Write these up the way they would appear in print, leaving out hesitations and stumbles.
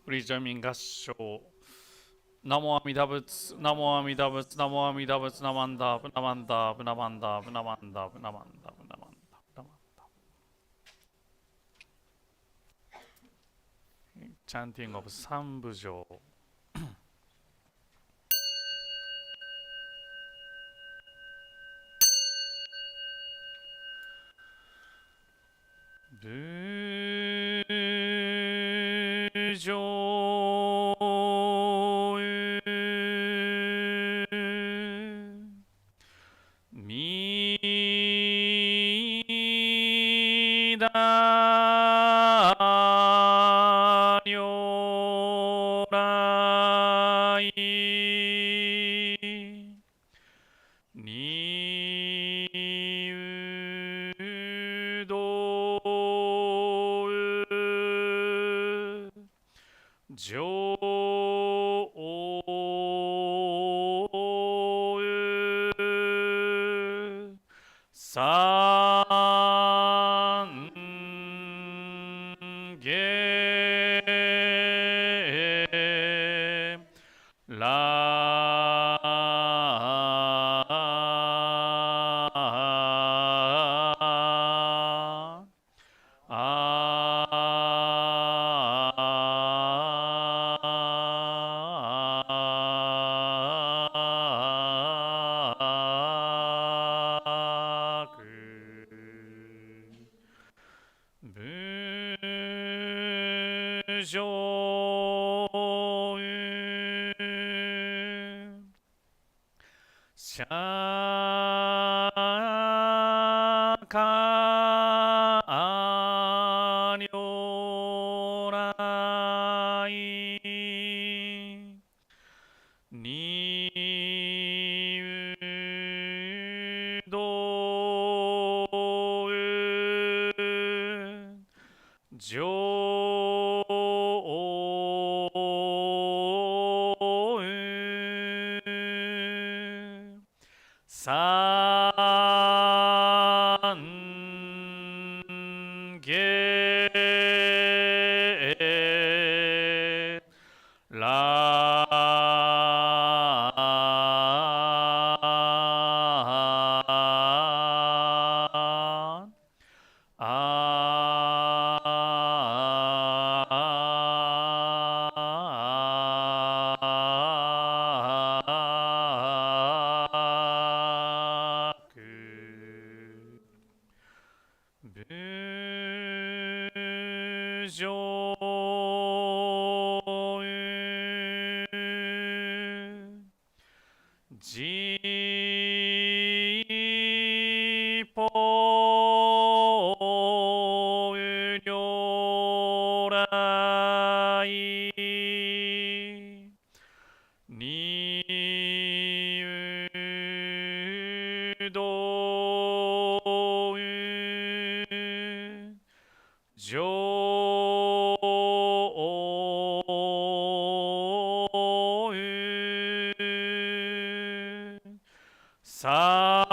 Please join me in 合唱。ナモアミダ仏、ナモアミダ仏、ナモアミダ仏、ナマンダーブ、ナマンダーブ、ナマンダーブ、ナマンダーブ、ナマンダーブ、ナマンダーブ、ナマンダーブ。チャンティングオブ三部上。部上みだ如来にうどう上三下無常釈迦如来にうどう上三下無常ジポ如来にうどう上三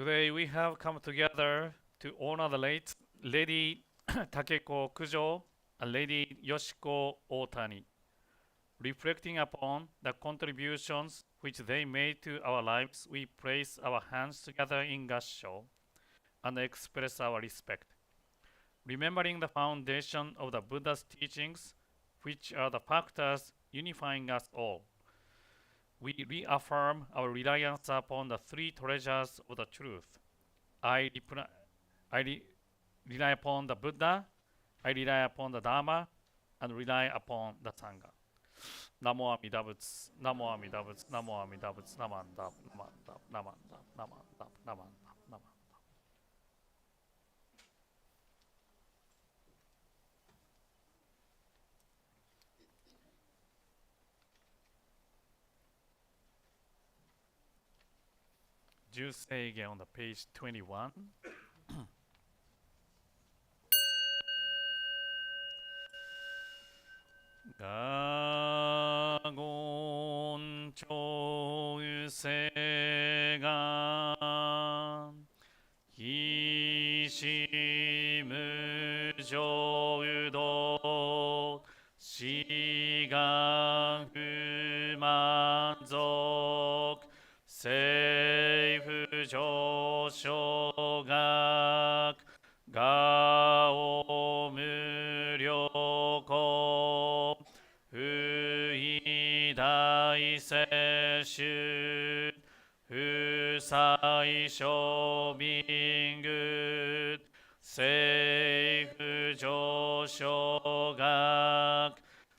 Today we have come together to honor the late Lady Takeko Kujo and Lady Yoshiko Ohtani, reflecting upon the contributions which they made to our lives. We place our hands together in Gassho and express our respect. Remembering the foundation of the Buddha's teachings, which are the factors unifying us all, we reaffirm our reliance upon the three treasures of the truth. I, I rely upon the Buddha, I rely upon the Dharma, and rely upon the Sangha. ナモアミダ仏、ナモアミダ仏、ナモアミダ仏、ナマンダ、ナマンダ、ナマンダ、ナマンダ、ナマンダ、ナマンダ。10 say again on the page 21. ガゴンチョウセガヒシムジョウドシガフマンゾクセイフ上昇学ガオ無量公不意大摂取不採処民具政府上昇学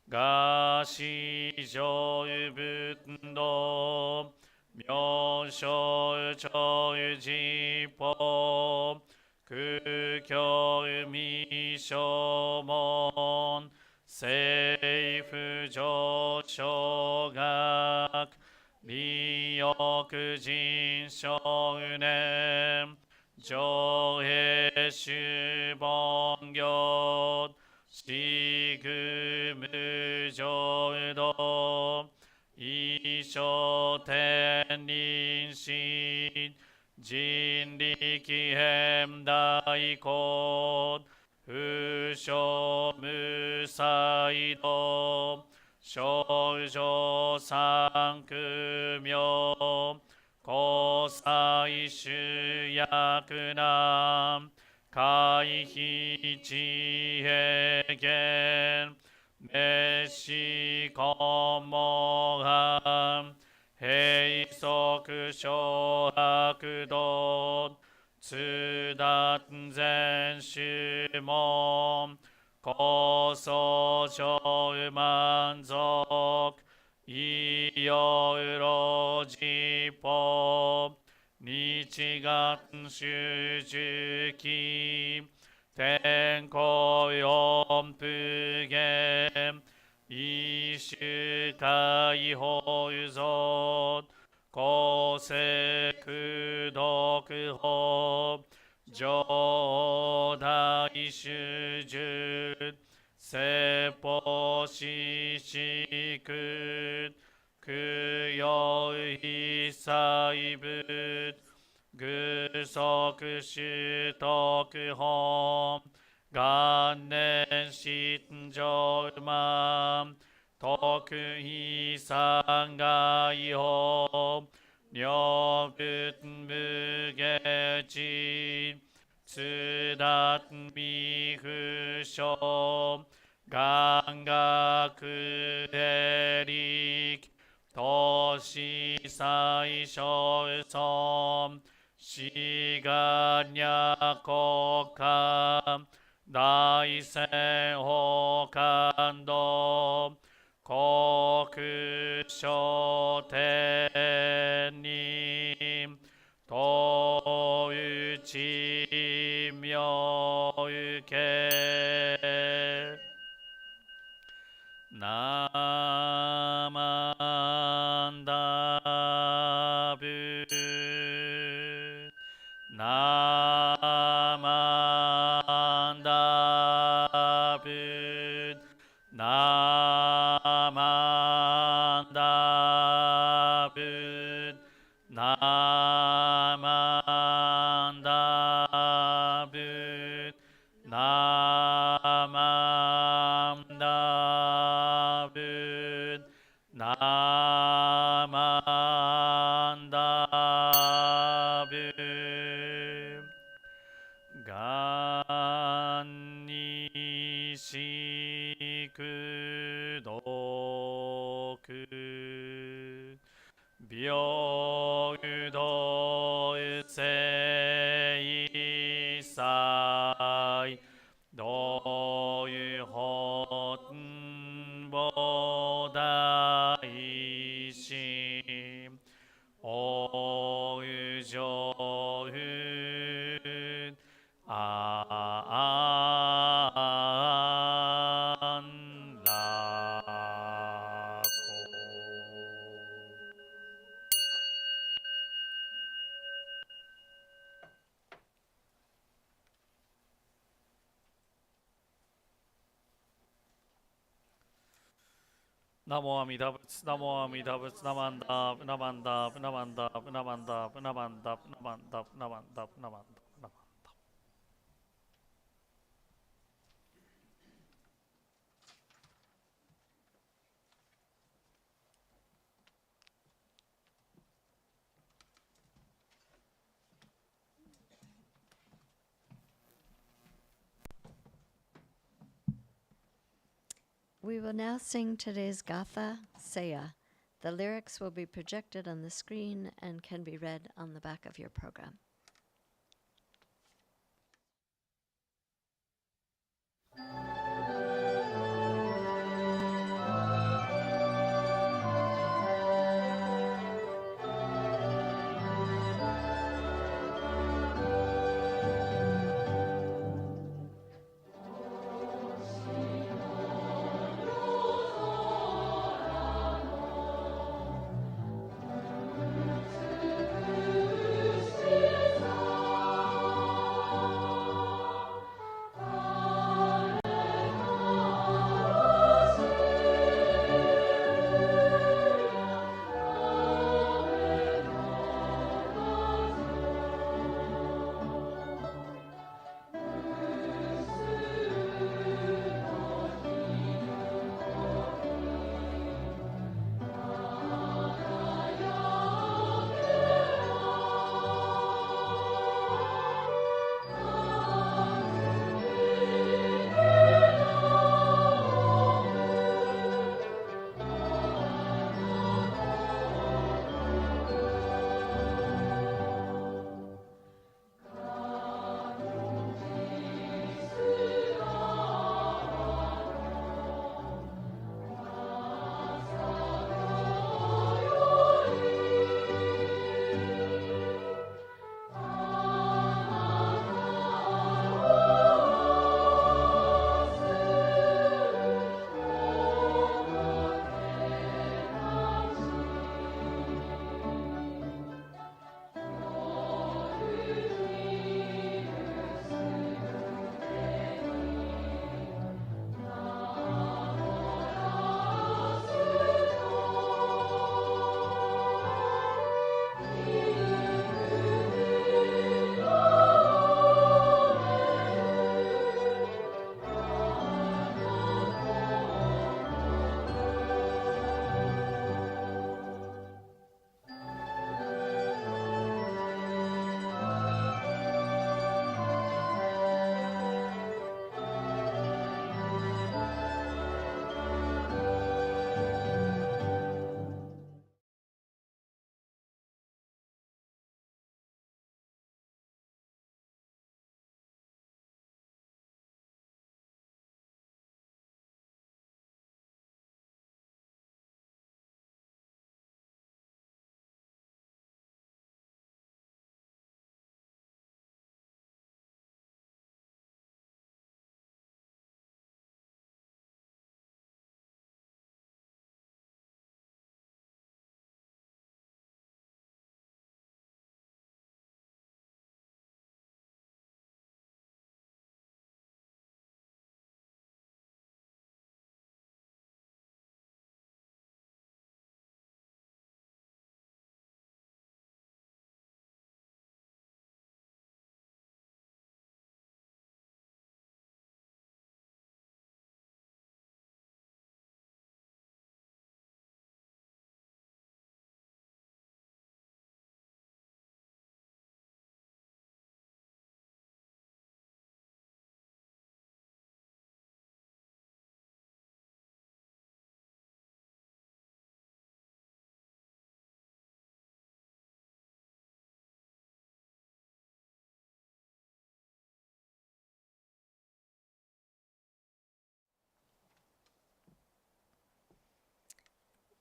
が市場分動妙正長実法空教未証門政府上昇学利欲人少年上平主凡行四具無常道一生天臨心人力変大行不傷無才道少女三苦妙交際主役難回避知恵言滅死根門犯閉塞小悪道通達全宗門高層上満足異様老実法日月主樹期天候四普賢一種解放像公正苦毒法上大主従説法四式供養一切仏具足主徳本元年新上万徳意三外法両仏無下地津達未不詳願学へ力投資最小尊志願若国家大戦法感動国書天に東内妙受けナマンダブナマンダブナマンダブナマンダブナマンダブナマンダブ来道於本母大師お於上雲安楽ナモアミダ仏ナモアミダ仏ナマンダナマンダナマンダナマンダナマンダナマンダナマンダナマンダナマンダ We will now sing today's Gatha Seya. The lyrics will be projected on the screen and can be read on the back of your program. Thank you.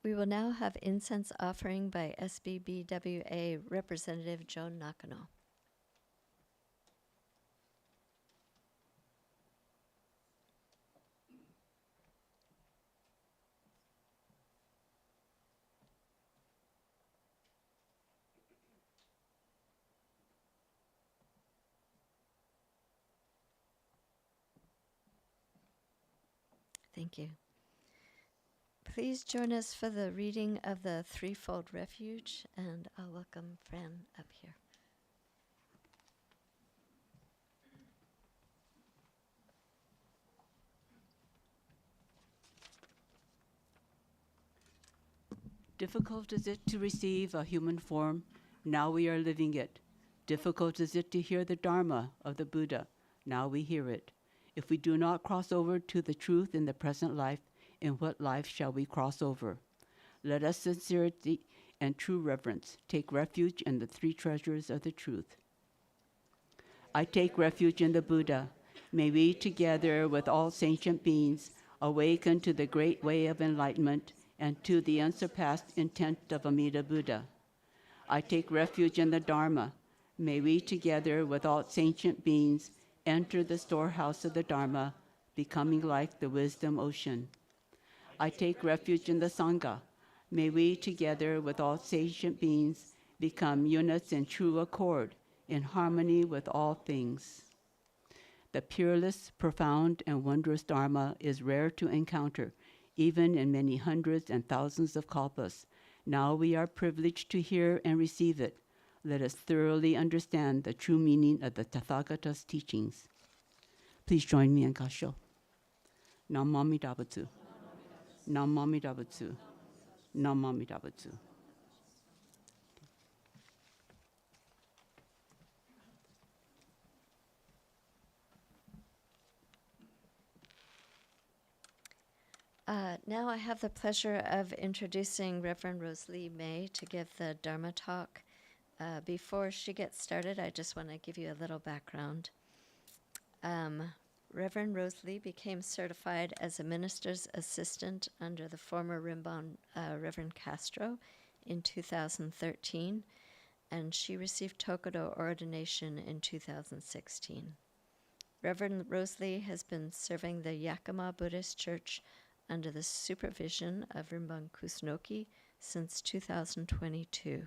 We will now have incense offering by SBBWA Representative Joan Nakano. Thank you. Please join us for the reading of the Threefold Refuge, and I'll welcome Fran up here. Difficult is it to receive a human form. Now we are living it. Difficult is it to hear the Dharma of the Buddha. Now we hear it. If we do not cross over to the truth in the present life, in what life shall we cross over? Let us sincerity and true reverence take refuge in the three treasures of the truth. I take refuge in the Buddha. May we together with all sentient beings awaken to the great way of enlightenment and to the unsurpassed intent of Amida Buddha. I take refuge in the Dharma. May we together with all sentient beings enter the storehouse of the Dharma, becoming like the wisdom ocean. I take refuge in the Sangha. May we together with all sentient beings become units in true accord, in harmony with all things. The peerless, profound, and wondrous Dharma is rare to encounter, even in many hundreds and thousands of kalpas. Now we are privileged to hear and receive it. Let us thoroughly understand the true meaning of the Tathagata's teachings. Please join me in Gasho. Nam Mami Dabatsu. Nam Mami Dabatsu. Nam Mami Dabatsu. Now I have the pleasure of introducing Reverend Rosalie May to give the Dharma talk. Before she gets started, I just want to give you a little background. Reverend Rosalie became certified as a minister's assistant under the former Rimban Reverend Castro in 2013, and she received Tokudo ordination in 2016. Reverend Rosalie has been serving the Yakima Buddhist Church under the supervision of Rimban Kusunoki since 2022.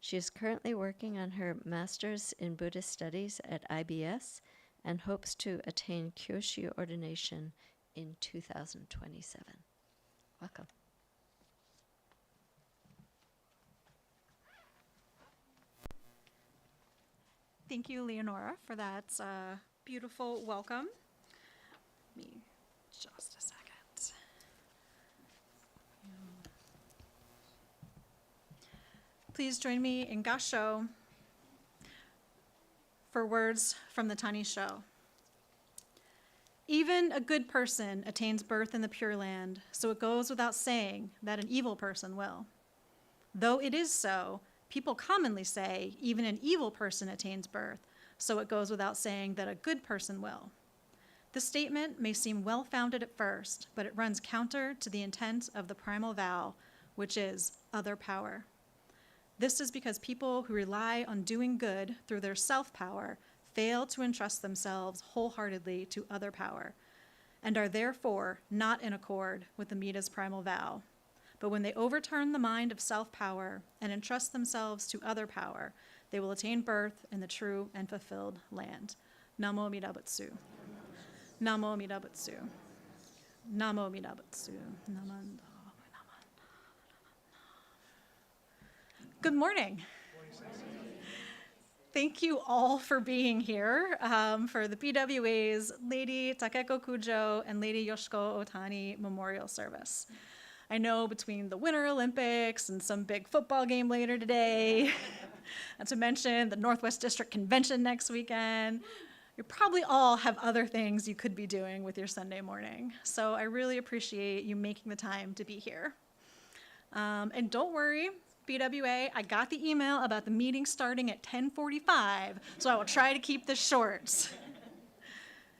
She is currently working on her Master's in Buddhist Studies at IBS and hopes to attain Kyoshi ordination in 2027. Welcome. Thank you, Leonora, for that beautiful welcome. Give me just a second. Please join me in Gasho for words from the Tani Sho. Even a good person attains birth in the Pure Land, so it goes without saying that an evil person will. Though it is so, people commonly say even an evil person attains birth, so it goes without saying that a good person will. This statement may seem well-founded at first, but it runs counter to the intent of the primal vow, which is other power. This is because people who rely on doing good through their self-power fail to entrust themselves wholeheartedly to other power, and are therefore not in accord with Amida's primal vow. But when they overturn the mind of self-power and entrust themselves to other power, they will attain birth in the true and fulfilled land. Namo Amida Butsu. Namo Amida Butsu. Namo Amida Butsu. Namanda. Good morning. Thank you all for being here for the PWA's Lady Takeko Kujo and Lady Yoshiko Ohtani Memorial Service. I know between the Winter Olympics and some big football game later today, not to mention the Northwest District Convention next weekend, you probably all have other things you could be doing with your Sunday morning. So I really appreciate you making the time to be here. And don't worry, BWA, I got the email about the meeting starting at 10:45, so I will try to keep this short.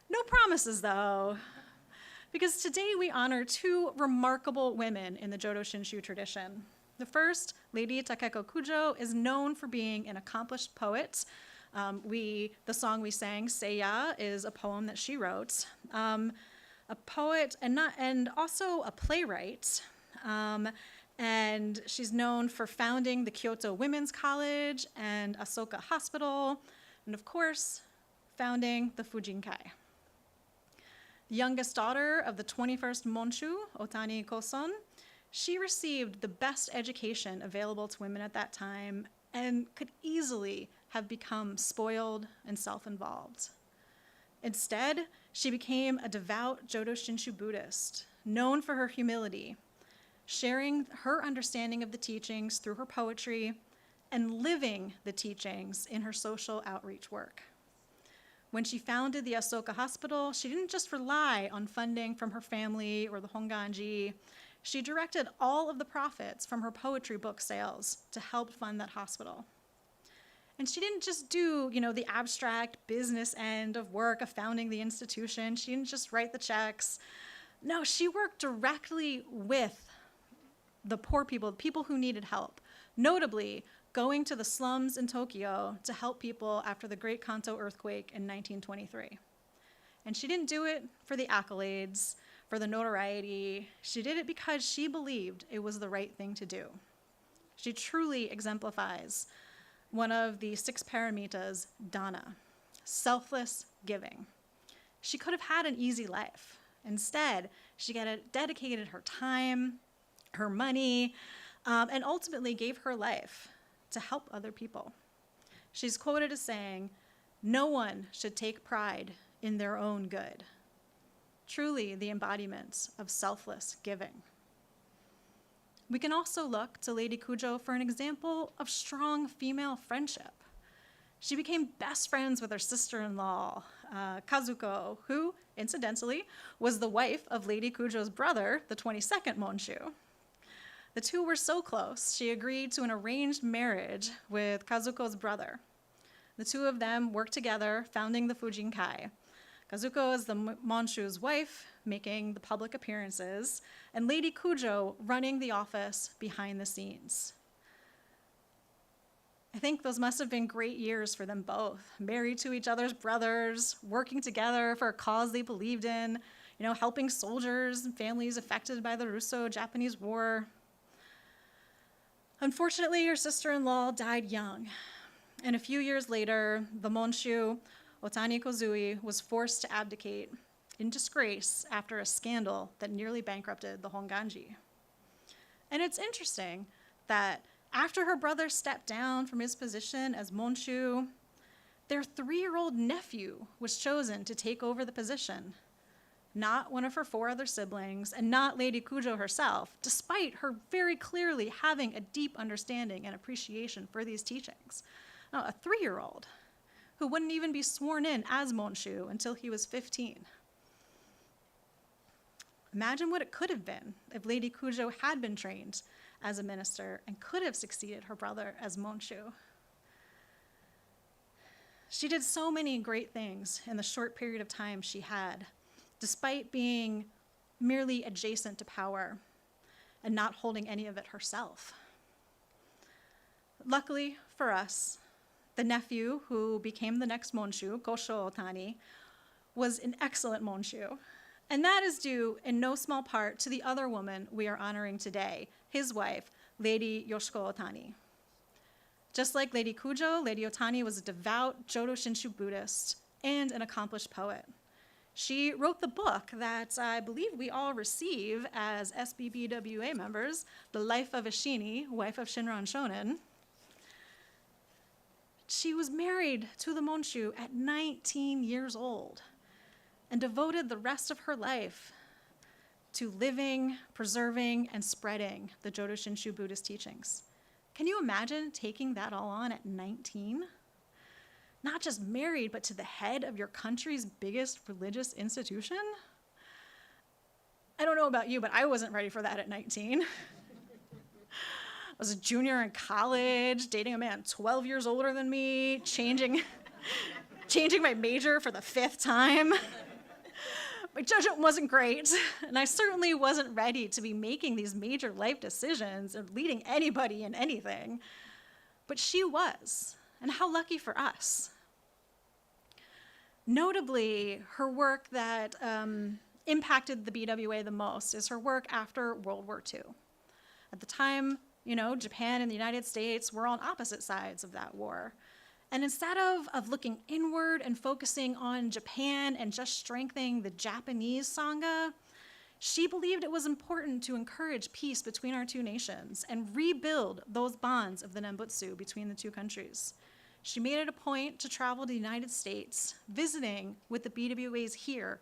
No promises, though. because today we honor two remarkable women in the Jodo Shinshu tradition. The first, Lady Takeko Kujo, is known for being an accomplished poet. The song we sang, Seiya, is a poem that she wrote. A poet and also a playwright. And she's known for founding the Kyoto Women's College and Asoka Hospital, and of course, founding the Fujinkai. The youngest daughter of the 21st Monshu, Ohtani Koson, she received the best education available to women at that time and could easily have become spoiled and self-involved. Instead, she became a devout Jodo Shinshu Buddhist, known for her humility, sharing her understanding of the teachings through her poetry and living the teachings in her social outreach work. When she founded the Asoka Hospital, she didn't just rely on funding from her family or the Honganji. She directed all of the profits from her poetry book sales to help fund that hospital. And she didn't just do, the abstract business end of work of founding the institution. She didn't just write the checks. No, she worked directly with the poor people, the people who needed help, notably going to the slums in Tokyo to help people after the Great Kanto earthquake in 1923. And she didn't do it for the accolades, for the notoriety. She did it because she believed it was the right thing to do. She truly exemplifies one of the 6 paramitas, dana, selfless giving. She could have had an easy life. Instead, she dedicated her time, her money, and ultimately gave her life to help other people. She's quoted as saying, "No one should take pride in their own good." Truly the embodiment of selfless giving. We can also look to Lady Kujo for an example of strong female friendship. She became best friends with her sister-in-law, Kazuko, who, incidentally, was the wife of Lady Kujo's brother, the 22nd Monshu. The two were so close, she agreed to an arranged marriage with Kazuko's brother. The two of them worked together, founding the Fujinkai. Kazuko is the Monshu's wife, making the public appearances, and Lady Kujo running the office behind the scenes. I think those must have been great years for them both, married to each other's brothers, working together for a cause they believed in, helping soldiers and families affected by the Russo-Japanese War. Unfortunately, her sister-in-law died young, and a few years later, the Monshu, Ohtani Kozui, was forced to abdicate in disgrace after a scandal that nearly bankrupted the Honganji. And it's interesting that after her brother stepped down from his position as Monshu, their 3-year-old nephew was chosen to take over the position. Not one of her 4 other siblings, and not Lady Kujo herself, despite her very clearly having a deep understanding and appreciation for these teachings. No, a 3-year-old who wouldn't even be sworn in as Monshu until he was 15. Imagine what it could have been if Lady Kujo had been trained as a minister and could have succeeded her brother as Monshu. She did so many great things in the short period of time she had, despite being merely adjacent to power and not holding any of it herself. Luckily for us, the nephew who became the next Monshu, Gosho Ohtani, was an excellent Monshu. And that is due in no small part to the other woman we are honoring today, his wife, Lady Yoshiko Ohtani. Just like Lady Kujo, Lady Ohtani was a devout Jodo Shinshu Buddhist and an accomplished poet. She wrote the book that I believe we all receive as SBBWA members, The Life of Ishini, Wife of Shinran Shonen. She was married to the Monshu at 19 years old and devoted the rest of her life to living, preserving, and spreading the Jodo Shinshu Buddhist teachings. Can you imagine taking that all on at 19? Not just married, but to the head of your country's biggest religious institution? I don't know about you, but I wasn't ready for that at 19. I was a junior in college, dating a man 12 years older than me, changing my major for the 5th time. My judgment wasn't great, and I certainly wasn't ready to be making these major life decisions or leading anybody in anything. But she was, and how lucky for us. Notably, her work that impacted the BWA the most is her work after World War II. At the time, Japan and the United States were on opposite sides of that war. And instead of looking inward and focusing on Japan and just strengthening the Japanese Sangha, she believed it was important to encourage peace between our two nations and rebuild those bonds of the Nembutsu between the two countries. She made it a point to travel to the United States, visiting with the BWAs here,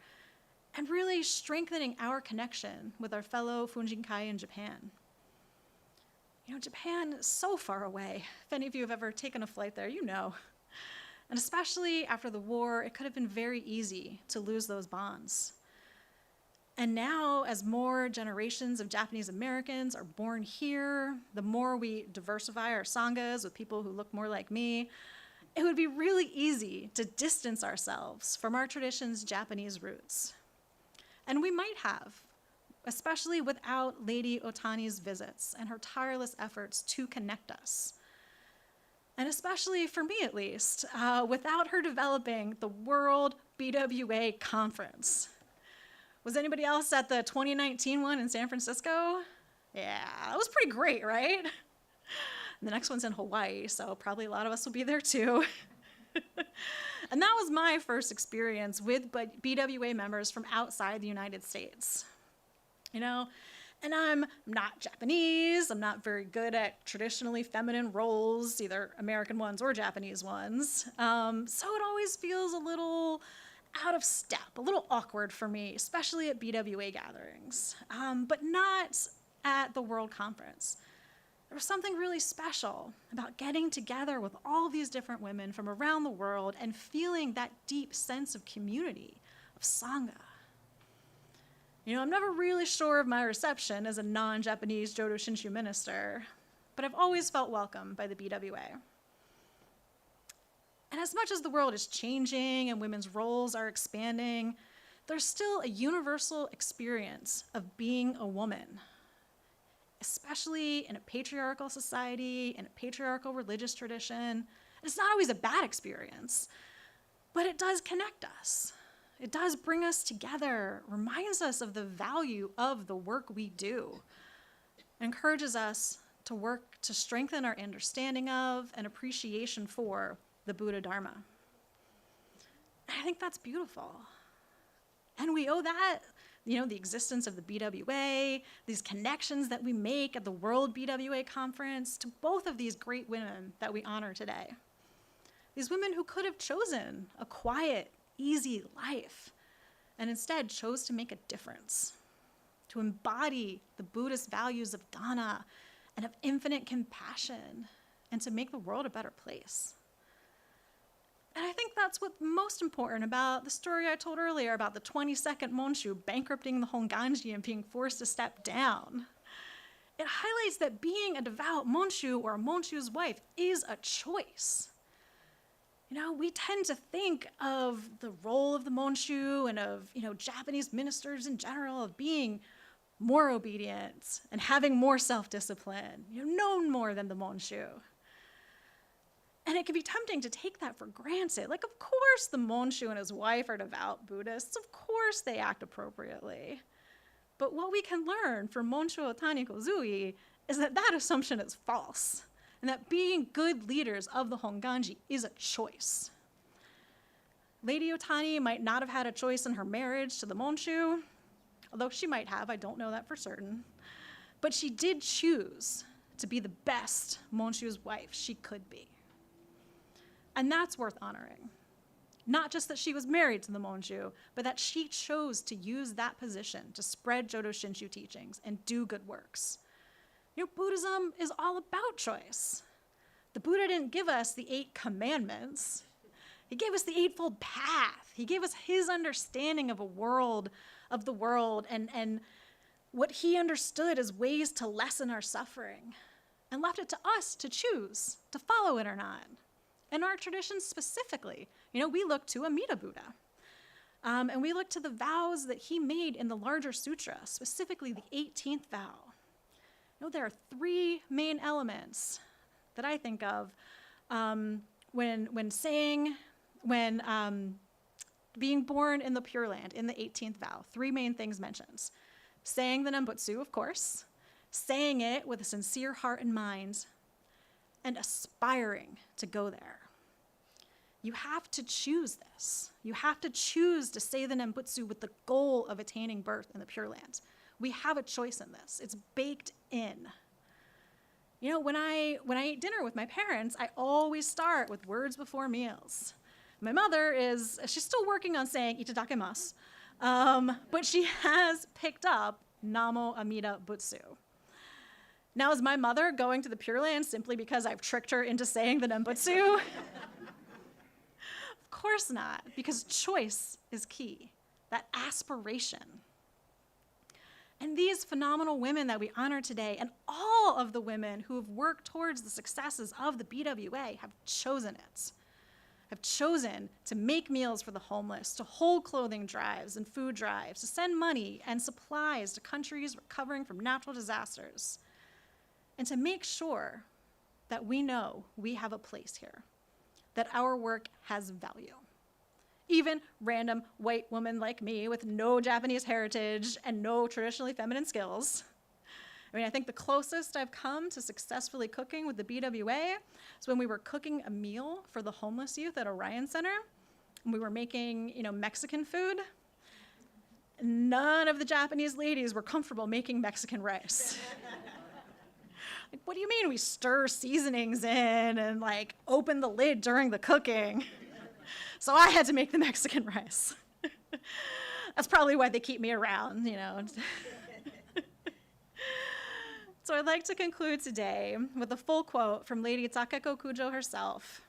and really strengthening our connection with our fellow Funjinkai in Japan. Japan is so far away. If any of you have ever taken a flight there, you know. And especially after the war, it could have been very easy to lose those bonds. And now, as more generations of Japanese Americans are born here, the more we diversify our sanghas with people who look more like me, it would be really easy to distance ourselves from our tradition's Japanese roots. And we might have, especially without Lady Ohtani's visits and her tireless efforts to connect us. And especially for me, at least, without her developing the World BWA Conference. Was anybody else at the 2019 one in San Francisco? Yeah, that was pretty great, right? And the next one's in Hawaii, so probably a lot of us will be there too. And that was my first experience with BWA members from outside the United States. And I'm not Japanese, I'm not very good at traditionally feminine roles, either American ones or Japanese ones. So it always feels a little out of step, a little awkward for me, especially at BWA gatherings, but not at the World Conference. There was something really special about getting together with all these different women from around the world and feeling that deep sense of community, of Sangha. I'm never really sure of my reception as a non-Japanese Jodo Shinshu minister, but I've always felt welcome by the BWA. And as much as the world is changing and women's roles are expanding, there's still a universal experience of being a woman, especially in a patriarchal society, in a patriarchal religious tradition. And it's not always a bad experience, but it does connect us. It does bring us together, reminds us of the value of the work we do, encourages us to work to strengthen our understanding of and appreciation for the Buddha Dharma. And I think that's beautiful. And we owe that, the existence of the BWA, these connections that we make at the World BWA Conference to both of these great women that we honor today. These women who could have chosen a quiet, easy life, and instead chose to make a difference, to embody the Buddhist values of dana and of infinite compassion, and to make the world a better place. And I think that's what's most important about the story I told earlier about the 22nd Monshu bankrupting the Honganji and being forced to step down. It highlights that being a devout Monshu or a Monshu's wife is a choice. We tend to think of the role of the Monshu and of, Japanese ministers in general of being more obedient and having more self-discipline, known more than the Monshu. And it can be tempting to take that for granted. Like, of course the Monshu and his wife are devout Buddhists. Of course they act appropriately. But what we can learn from Monshu Ohtani Kozui is that that assumption is false, and that being good leaders of the Honganji is a choice. Lady Ohtani might not have had a choice in her marriage to the Monshu, although she might have, I don't know that for certain. But she did choose to be the best Monshu's wife she could be. And that's worth honoring. Not just that she was married to the Monshu, but that she chose to use that position to spread Jodo Shinshu teachings and do good works. Buddhism is all about choice. The Buddha didn't give us the 8 commandments. He gave us the Eightfold Path. He gave us his understanding of the world, and what he understood as ways to lessen our suffering, and left it to us to choose to follow it or not. In our tradition specifically, we look to Amida Buddha. And we look to the vows that he made in the larger sutra, specifically the 18th vow. There are 3 main elements that I think of when being born in the Pure Land in the 18th vow. 3 main things mentioned. Saying the Nembutsu, of course, saying it with a sincere heart and mind, and aspiring to go there. You have to choose this. You have to choose to say the Nembutsu with the goal of attaining birth in the Pure Land. We have a choice in this. It's baked in. When I eat dinner with my parents, I always start with words before meals. My mother she's still working on saying itadakimasu, but she has picked up Namo Amida Butsu. Now, is my mother going to the Pure Land simply because I've tricked her into saying the Nembutsu? Of course not, because choice is key, that aspiration. And these phenomenal women that we honor today, and all of the women who have worked towards the successes of the BWA, have chosen it. Have chosen to make meals for the homeless, to hold clothing drives and food drives, to send money and supplies to countries recovering from natural disasters, and to make sure that we know we have a place here, that our work has value. Even random white women like me with no Japanese heritage and no traditionally feminine skills. I think the closest I've come to successfully cooking with the BWA is when we were cooking a meal for the homeless youth at Orion Center, and we were making, Mexican food. None of the Japanese ladies were comfortable making Mexican rice. What do you mean we stir seasonings in and open the lid during the cooking? So I had to make the Mexican rice. That's probably why they keep me around, So I'd like to conclude today with a full quote from Lady Takeko Kujo herself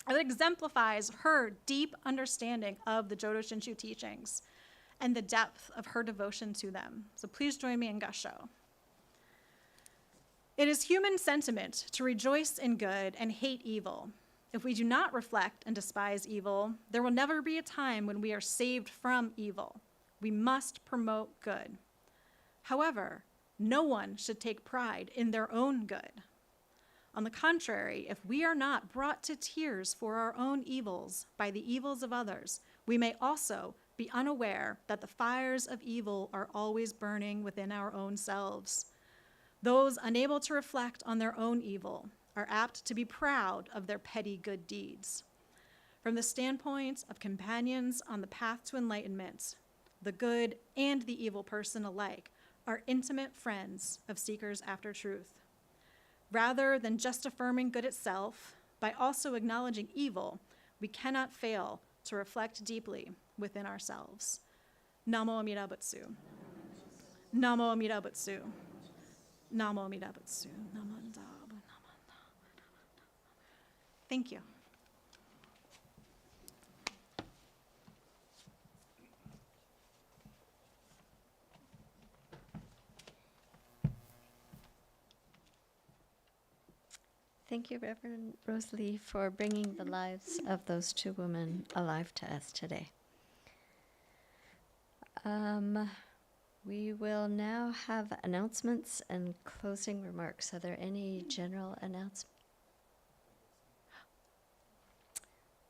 that exemplifies her deep understanding of the Jodo Shinshu teachings and the depth of her devotion to them. So please join me in Gassho. It is human sentiment to rejoice in good and hate evil. If we do not reflect and despise evil, there will never be a time when we are saved from evil. We must promote good. However, no one should take pride in their own good. On the contrary, if we are not brought to tears for our own evils by the evils of others, we may also be unaware that the fires of evil are always burning within our own selves. Those unable to reflect on their own evil are apt to be proud of their petty good deeds. From the standpoint of companions on the path to enlightenment, the good and the evil person alike are intimate friends of seekers after truth. Rather than just affirming good itself, by also acknowledging evil, we cannot fail to reflect deeply within ourselves. Namo Amida Butsu. Namo Amida Butsu. Namo Amida Butsu. Thank you. Thank you, Reverend Rosalie, for bringing the lives of those 2 women alive to us today. We will now have announcements and closing remarks. Are there any general announcements?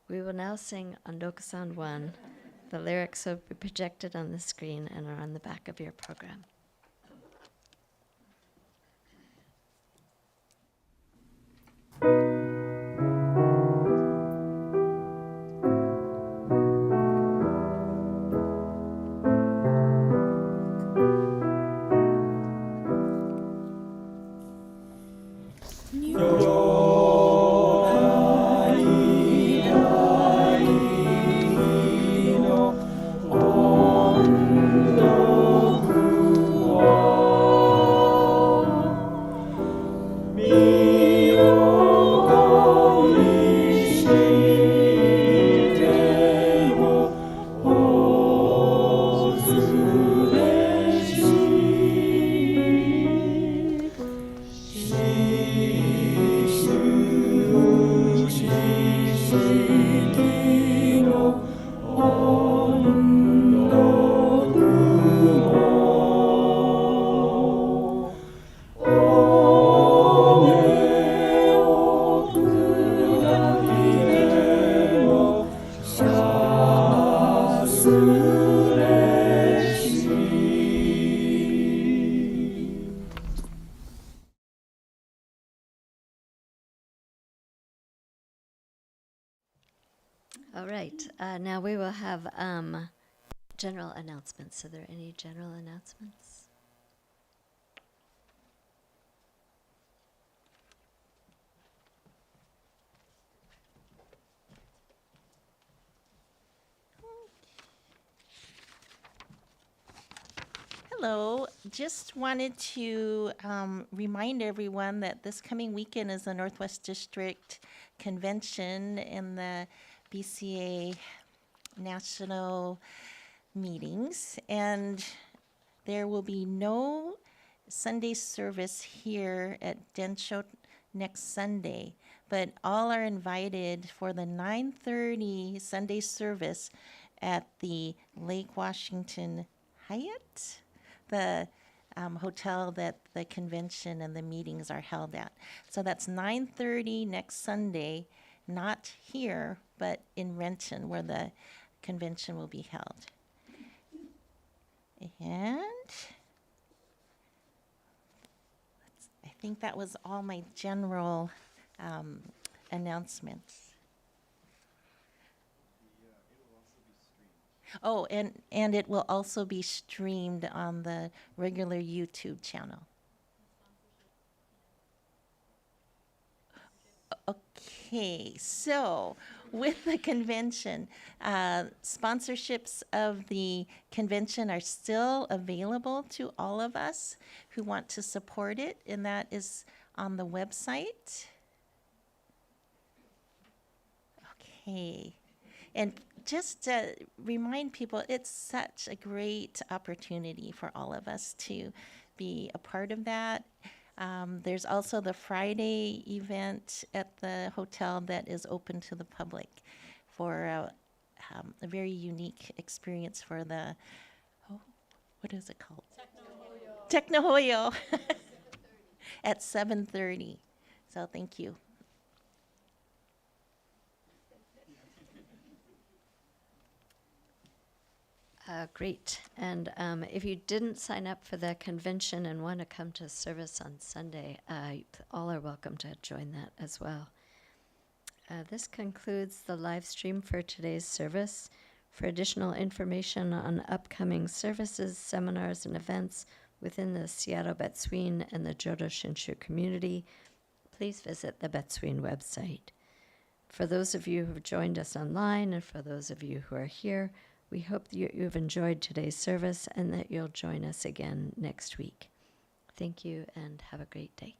We will now sing Ondoku-san 1. The lyrics will be projected on the screen and are on the back of your program. Ondo All right. Now we will have general announcements. Are there any general announcements? Hello, just wanted to remind everyone that this coming weekend is the Northwest District Convention and the BCA National Meetings, and there will be no Sunday service here at Densho next Sunday, but all are invited for the 9:30 Sunday service at the Lake Washington Hyatt, the hotel that the convention and the meetings are held at. So that's 9:30 next Sunday, not here, but in Renton, where the convention will be held. And I think that was all my general announcements. Oh, and it will also be streamed on the regular YouTube channel. Okay, so with the convention, sponsorships of the convention are still available to all of us who want to support it, and that is on the website. Okay, and just to remind people, it's such a great opportunity for all of us to be a part of that. There's also the Friday event at the hotel that is open to the public for a very unique experience for the, what is it called? Technohoyo. At 7:30. So thank you. Great. And if you didn't sign up for the convention and want to come to service on Sunday, all are welcome to join that as well. This concludes the live stream for today's service. For additional information on upcoming services, seminars, and events within the Seattle Betsuin and the Jodo Shinshu community, please visit the Betsuin website. For those of you who have joined us online and for those of you who are here, we hope that you've enjoyed today's service and that you'll join us again next week. Thank you and have a great day.